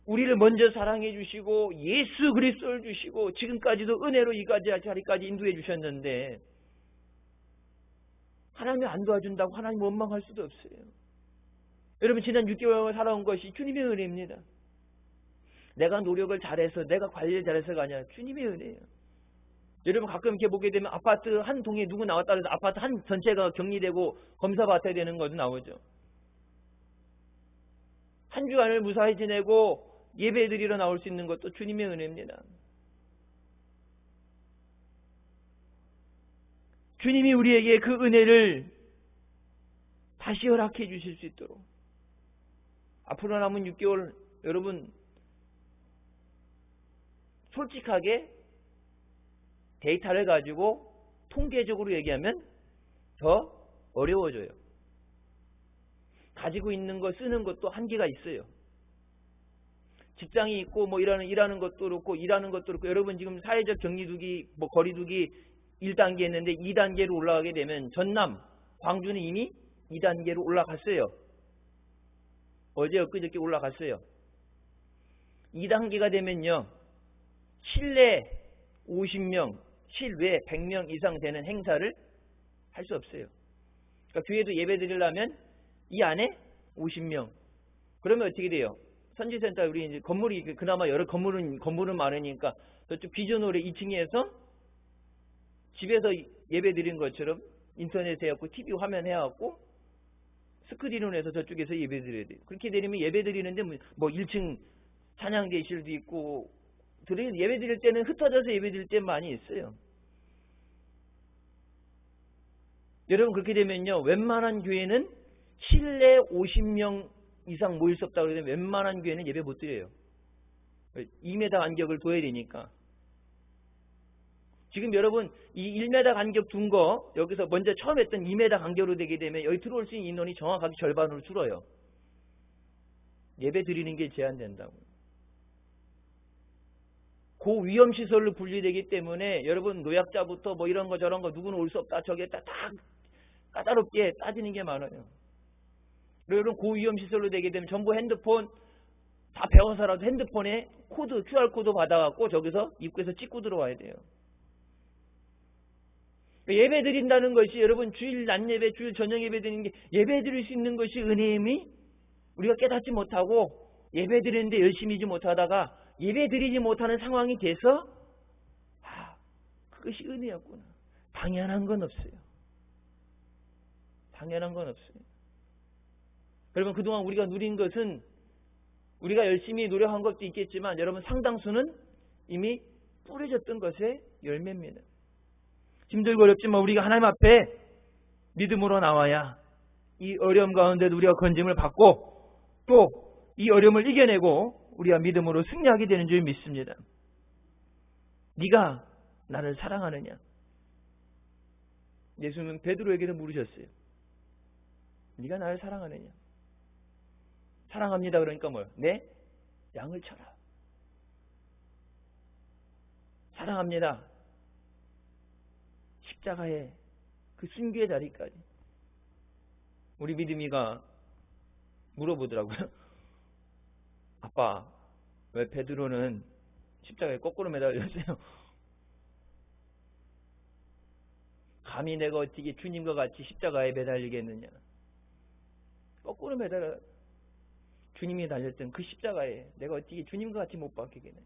우리를 먼저 사랑해 주시고 예수 그리스도를 주시고 지금까지도 은혜로 이 자리까지 인도해 주셨는데 하나님이 안 도와준다고 하나님 원망할 수도 없어요. 여러분, 지난 6개월 살아온 것이 주님의 은혜입니다. 내가 노력을 잘해서 내가 관리를 잘해서가 아니라 주님의 은혜예요. 여러분, 가끔 이렇게 보게 되면 아파트 한 동에 누구 나왔다 해서 아파트 한 전체가 격리되고 검사받아야 되는 것도 나오죠. 한 주간을 무사히 지내고 예배 드리러 나올 수 있는 것도 주님의 은혜입니다. 주님이 우리에게 그 은혜를 다시 허락해 주실 수 있도록 앞으로 남은 6개월 여러분 솔직하게 데이터를 가지고 통계적으로 얘기하면 더 어려워져요. 가지고 있는 거 쓰는 것도 한계가 있어요. 직장이 있고 뭐 일하는 것도 그렇고 여러분 지금 사회적 격리두기 뭐 거리두기 1단계 했는데 2단계로 올라가게 되면 전남, 광주는 이미 2단계로 올라갔어요. 어제 엊그저께 올라갔어요. 2단계가 되면요. 실내 50명, 실외 100명 이상 되는 행사를 할 수 없어요. 그러니까 교회도 예배 드리려면 이 안에 50명. 그러면 어떻게 돼요? 선지센터 우리 이제 건물이 그나마 여러 건물은 많으니까 저쪽 비전홀에 2층에서 집에서 예배 드린 것처럼 인터넷에 해갖고 TV 화면 해갖고 스크린으로 해서 저쪽에서 예배 드려야 돼요. 그렇게 되면 예배 드리는데 뭐 1층 찬양대실도 있고 예배 드릴 때는 흩어져서 예배 드릴 때 많이 있어요. 여러분, 그렇게 되면요. 웬만한 교회는 실내 50명 이상 모일 수 없다고 그러면 웬만한 교회는 예배 못 드려요. 2m 간격을 둬야 되니까. 지금 여러분 이 1m 간격 둔 거 여기서 먼저 처음 했던 2m 간격으로 되게 되면 여기 들어올 수 있는 인원이 정확하게 절반으로 줄어요. 예배 드리는 게 제한된다고. 고위험시설로 분리되기 때문에 여러분 노약자부터 뭐 이런 거 저런 거 누구는 올 수 없다 저게 다 까다롭게 따지는 게 많아요. 여러분 고위험시설로 되게 되면 전부 핸드폰 다 배워서라도 핸드폰에 QR코드 받아갖고 저기서 입구에서 찍고 들어와야 돼요. 예배 드린다는 것이 여러분 주일 낮예배 주일 저녁예배 드리는 게 예배 드릴 수 있는 것이 은혜임이 우리가 깨닫지 못하고 예배 드리는데 열심히지 못하다가 예배 드리지 못하는 상황이 돼서 그것이 은혜였구나. 당연한 건 없어요. 당연한 건 없어요. 여러분 그동안 우리가 누린 것은 우리가 열심히 노력한 것도 있겠지만 여러분 상당수는 이미 뿌려졌던 것의 열매입니다. 힘들고 어렵지만 우리가 하나님 앞에 믿음으로 나와야 이 어려움 가운데도 우리가 건짐을 받고 또 이 어려움을 이겨내고 우리가 믿음으로 승리하게 되는 줄 믿습니다. 네가 나를 사랑하느냐? 예수님은 베드로에게도 물으셨어요. 네가 나를 사랑하느냐? 사랑합니다. 그러니까 뭐요? 내 양을 쳐라. 사랑합니다. 십자가의 그 순교의 자리까지. 우리 믿음이가 물어보더라고요. 아빠, 왜 베드로는 십자가에 거꾸로 매달렸어요? 감히 내가 어떻게 주님과 같이 십자가에 매달리겠느냐? 거꾸로 매달려. 주님이 달렸던 그 십자가에 내가 어떻게 주님과 같이 못 박히겠느냐?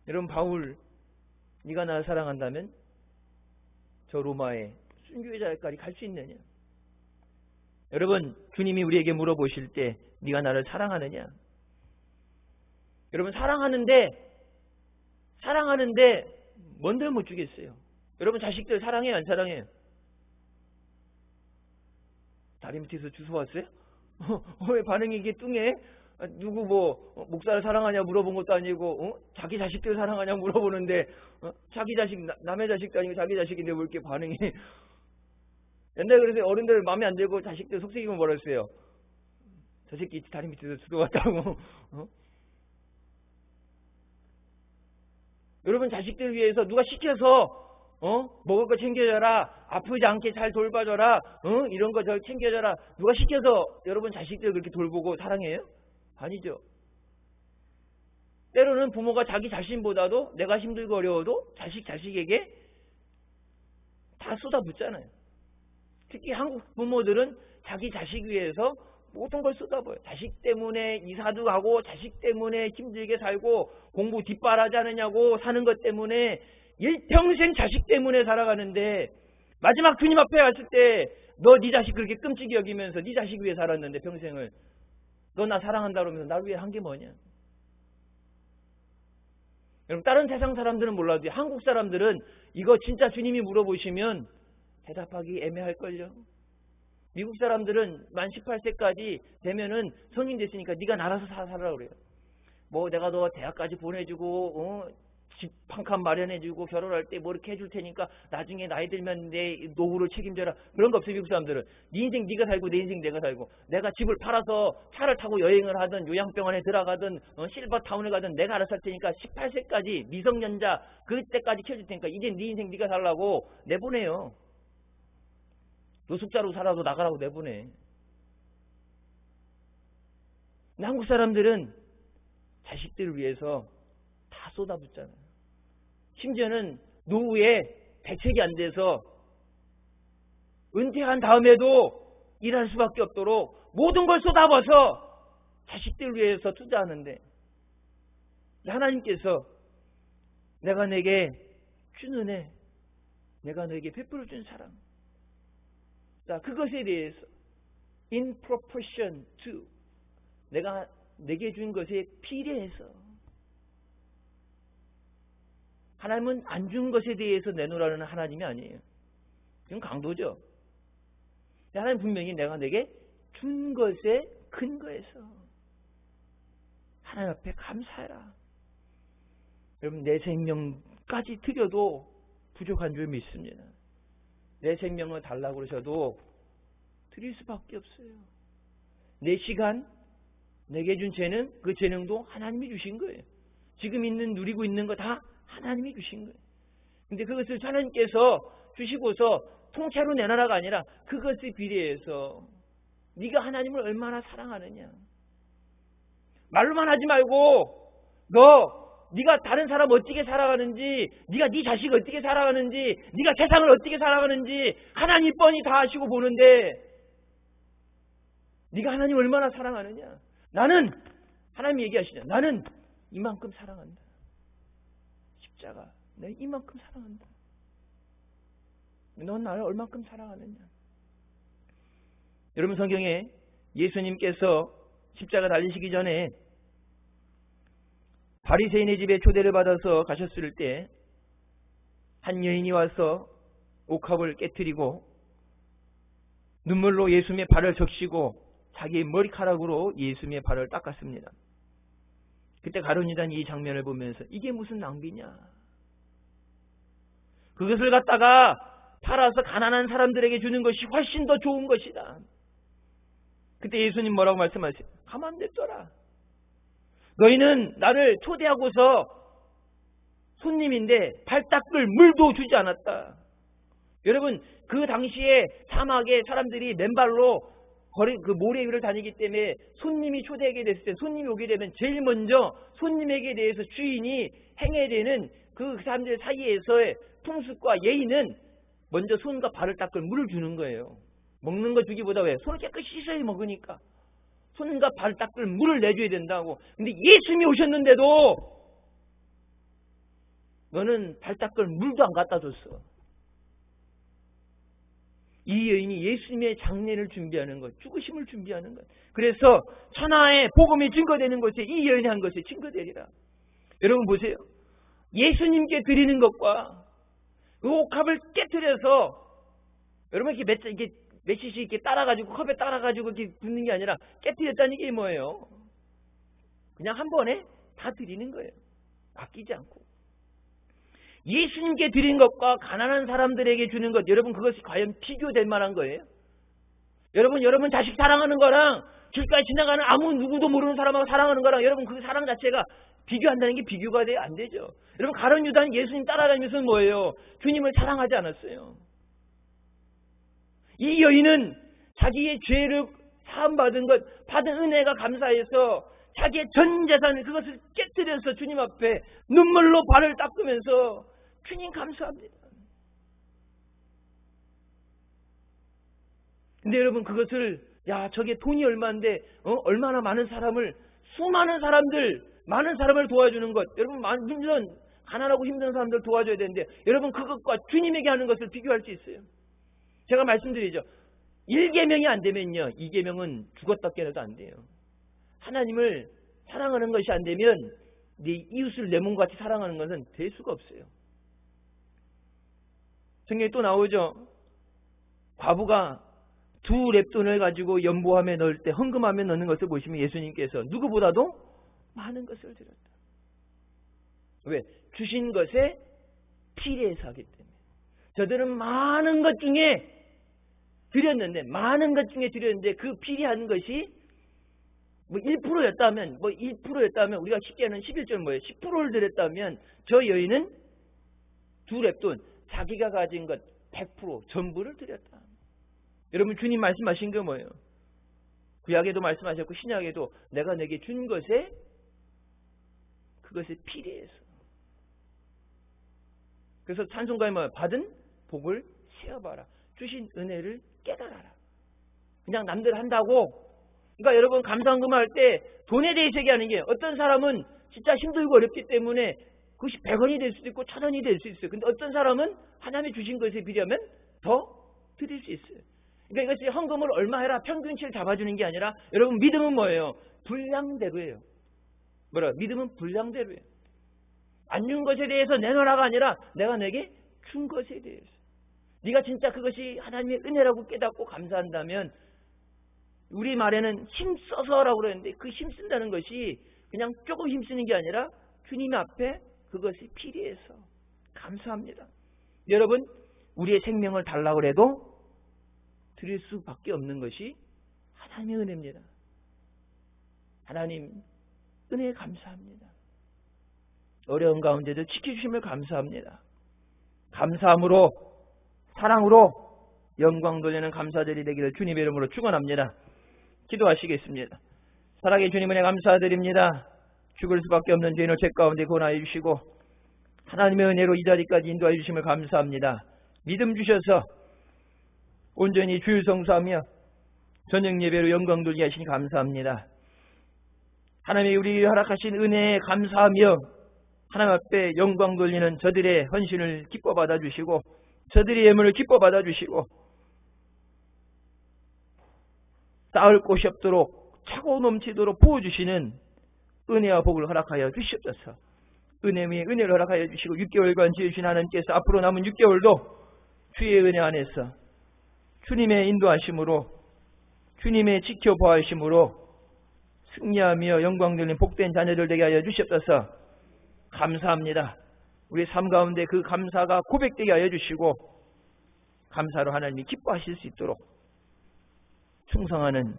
여러분 바울, 네가 나를 사랑한다면 저 로마의 순교의 자리까지 갈 수 있느냐? 여러분 주님이 우리에게 물어보실 때 네가 나를 사랑하느냐? 여러분 사랑하는데 뭔들 못 주겠어요. 여러분 자식들 사랑해요 안 사랑해요? 다리 밑에서 주워 왔어요? 왜 반응이 이게 뚱해? 누구 목사를 사랑하냐 물어본 것도 아니고 자기 자식들 사랑하냐 물어보는데 자기 자식 남의 자식도 아니고 자기 자식인데 왜 이렇게 반응이 옛날에 그래서 어른들 마음에 안 들고 자식들 속삭이면 뭐라 했어요? 저 새끼 다리 밑에서 들어왔다고. 여러분 자식들 위해서 누가 시켜서 먹을 거 챙겨줘라, 아프지 않게 잘 돌봐줘라, 이런 거 저 챙겨줘라, 누가 시켜서 여러분 자식들 그렇게 돌보고 사랑해요? 아니죠. 때로는 부모가 자기 자신보다도 내가 힘들고 어려워도 자식에게 다 쏟아붓잖아요. 특히 한국 부모들은 자기 자식 위해서 모든 걸 쏟아부어요. 자식 때문에 이사도 가고 자식 때문에 힘들게 살고 공부 뒷바라지 않느냐고 사는 것 때문에 일평생 자식 때문에 살아가는데 마지막 주님 앞에 왔을 때 너 네 자식 그렇게 끔찍이 여기면서 네 자식 위해 살았는데 평생을 너 나 사랑한다 그러면서 날 위해 한 게 뭐냐. 여러분 다른 세상 사람들은 몰라도 한국 사람들은 이거 진짜 주님이 물어보시면 대답하기 애매할걸요. 미국 사람들은 만 18세까지 되면은 성인 됐으니까 네가 알아서 살아라 그래요. 뭐 내가 너 대학까지 보내주고 집 한 칸 마련해주고 결혼할 때 뭐 이렇게 해줄 테니까 나중에 나이 들면 내 노후를 책임져라. 그런 거 없어요. 미국 사람들은. 네 인생 네가 살고 내 인생 내가 살고 내가 집을 팔아서 차를 타고 여행을 하든 요양병원에 들어가든 실버타운에 가든 내가 알아서 할 테니까 18세까지 미성년자 그때까지 키워줄 테니까 이제 네 인생 네가 살라고 내보내요. 노숙자로 살아도 나가라고 내보내. 근데 한국 사람들은 자식들을 위해서 다 쏟아붓잖아요. 심지어는 노후에 대책이 안 돼서 은퇴한 다음에도 일할 수밖에 없도록 모든 걸 쏟아부어서 자식들을 위해서 투자하는데 하나님께서 내가 내게 준 은혜, 내가 너에게 베풀어 준 사랑, 자 그것에 대해서 in proportion to 내가 내게 준 것에 비례해서 하나님은 안 준 것에 대해서 내놓으라는 하나님이 아니에요. 지금 강도죠. 하나님 분명히 내가 내게 준 것에 근거해서 하나님 앞에 감사해라. 여러분 내 생명까지 드려도 부족한 줄 믿습니다. 내 생명을 달라고 그러셔도 드릴 수밖에 없어요. 내 시간, 내게 준 재능, 그 재능도 하나님이 주신 거예요. 지금 누리고 있는 거 다 하나님이 주신 거예요. 근데 그것을 하나님께서 주시고서 통째로 내놔라가 아니라 그것에 비례해서 네가 하나님을 얼마나 사랑하느냐. 말로만 하지 말고 네가 다른 사람 어떻게 살아가는지, 네가 네 자식 어떻게 살아가는지, 네가 세상을 어떻게 살아가는지 하나님 뻔히 다 아시고 보는데 네가 하나님 얼마나 사랑하느냐. 나는 하나님이 얘기하시죠. 나는 이만큼 사랑한다. 십자가 내가 이만큼 사랑한다. 넌 나를 얼만큼 사랑하느냐. 여러분 성경에 예수님께서 십자가 달리시기 전에 바리새인의 집에 초대를 받아서 가셨을 때 한 여인이 와서 옥합을 깨뜨리고 눈물로 예수님의 발을 적시고 자기의 머리카락으로 예수님의 발을 닦았습니다. 그때 가룟 유다는 이 장면을 보면서 이게 무슨 낭비냐. 그것을 갖다가 팔아서 가난한 사람들에게 주는 것이 훨씬 더 좋은 것이다. 그때 예수님 뭐라고 말씀하세요? 가만 냅둬라. 너희는 나를 초대하고서 손님인데 발 닦을 물도 주지 않았다. 여러분 그 당시에 사막에 사람들이 맨발로 그 모래 위를 다니기 때문에 손님이 초대하게 됐을 때 손님이 오게 되면 제일 먼저 손님에게 대해서 주인이 행해야 되는 그 사람들 사이에서의 풍습과 예의는 먼저 손과 발을 닦을 물을 주는 거예요. 먹는 거 주기보다 왜? 손을 깨끗이 씻어야 먹으니까 손과 발 닦을 물을 내줘야 된다고. 근데 예수님이 오셨는데도 너는 발 닦을 물도 안 갖다 줬어. 이 여인이 예수님의 장례를 준비하는 것, 죽으심을 준비하는 것. 그래서 천하의 복음이 증거되는 것에 이 여인이 한 것이 증거되리라. 여러분 보세요. 예수님께 드리는 것과 그 옥합을 깨뜨려서 여러분 이렇게 몇시씩 이렇게 따라가지고 컵에 따라가지고 이렇게 붓는 게 아니라 깨뜨렸다는 게 뭐예요? 그냥 한 번에 다 드리는 거예요. 아끼지 않고. 예수님께 드린 것과 가난한 사람들에게 주는 것, 여러분 그것이 과연 비교될 만한 거예요? 여러분 자식 사랑하는 거랑 길가에 지나가는 아무 누구도 모르는 사람하고 사랑하는 거랑 여러분 그 사랑 자체가 비교한다는 게 비교가 안 되죠. 여러분 가룟 유다는 예수님 따라다니면서 뭐예요? 주님을 사랑하지 않았어요. 이 여인은 자기의 죄를 사함받은 것, 받은 은혜가 감사해서 자기의 전 재산을 그것을 깨뜨려서 주님 앞에 눈물로 발을 닦으면서 주님 감사합니다. 근데 여러분 그것을 저게 돈이 얼마인데 얼마나 많은 사람을 수많은 사람들 많은 사람을 도와주는 것 여러분 힘든 가난하고 힘든 사람들 도와줘야 되는데 여러분 그것과 주님에게 하는 것을 비교할 수 있어요. 제가 말씀드리죠. 1계명이 안 되면요 2계명은 죽었다 깨어나도 안 돼요. 하나님을 사랑하는 것이 안 되면 네 이웃을 내 몸같이 사랑하는 것은 될 수가 없어요. 성경에 또 나오죠. 과부가 2렙돈을 가지고 연보함에 넣을 때 헌금함에 넣는 것을 보시면 예수님께서 누구보다도 많은 것을 드렸다. 왜? 주신 것에 필요해서 하기 때문에. 저들은 많은 것 중에 드렸는데 그 필요한 것이 1%였다면 1%였다면 우리가 쉽게 하는 11조는 뭐예요? 10%를 드렸다면 저 여인은 2렙돈 자기가 가진 것 100% 전부를 드렸다. 여러분 주님 말씀하신 게 뭐예요? 구약에도 말씀하셨고 신약에도 내가 내게 준 것에 그것에 필요해서. 그래서 찬송가에 뭐예요? 받은 복을 세어봐라. 주신 은혜를 깨달아라. 그냥 남들 한다고. 그러니까 여러분 감사헌금 할 때 돈에 대해서 얘기하는 게 어떤 사람은 진짜 힘들고 어렵기 때문에 그것이 100원이 될 수도 있고 1000원이 될 수 있어요. 근데 어떤 사람은 하나님이 주신 것에 비례하면 더 드릴 수 있어요. 그러니까 이것이 헌금을 얼마 해라 평균치를 잡아주는 게 아니라 여러분 믿음은 뭐예요? 분량대로예요. 뭐라? 믿음은 분량대로예요. 안 준 것에 대해서 내놓으라가 아니라 내가 내게 준 것에 대해서. 네가 진짜 그것이 하나님의 은혜라고 깨닫고 감사한다면 우리 말에는 힘써서라고 그러는데 그 힘쓴다는 것이 그냥 조금 힘쓰는 게 아니라 주님 앞에 그것이 필요해서 감사합니다. 여러분 우리의 생명을 달라고 해도 드릴 수밖에 없는 것이 하나님의 은혜입니다. 하나님 은혜에 감사합니다. 어려운 가운데도 지켜주심을 감사합니다. 감사함으로 사랑으로 영광 돌리는 감사들이 되기를 주님의 이름으로 축원합니다. 기도하시겠습니다. 사랑의 주님 은혜 감사드립니다. 죽을 수밖에 없는 죄인을 죄 가운데 구원하여 주시고 하나님의 은혜로 이 자리까지 인도하여 주심을 감사합니다. 믿음 주셔서 온전히 주일 성수하며 저녁 예배로 영광 돌리게 하시니 감사합니다. 하나님이 우리 허락하신 은혜에 감사하며 하나님 앞에 영광 돌리는 저들의 헌신을 기뻐 받아주시고 저들의 예물을 기뻐 받아주시고 쌓을 곳이 없도록 차고 넘치도록 부어주시는 은혜와 복을 허락하여 주시옵소서. 은혜 위에 은혜를 허락하여 주시고 6개월간 지으신 하나님께서 앞으로 남은 6개월도 주의 은혜 안에서 주님의 인도하심으로 주님의 지켜보아하심으로 승리하며 영광 돌린 복된 자녀들 되게 하여 주시옵소서. 감사합니다. 우리 삶 가운데 그 감사가 고백되게 하여 주시고 감사로 하나님이 기뻐하실 수 있도록 충성하는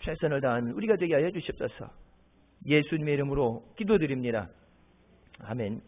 최선을 다하는 우리가 되게 하여 주시옵소서. 예수님의 이름으로 기도드립니다. 아멘.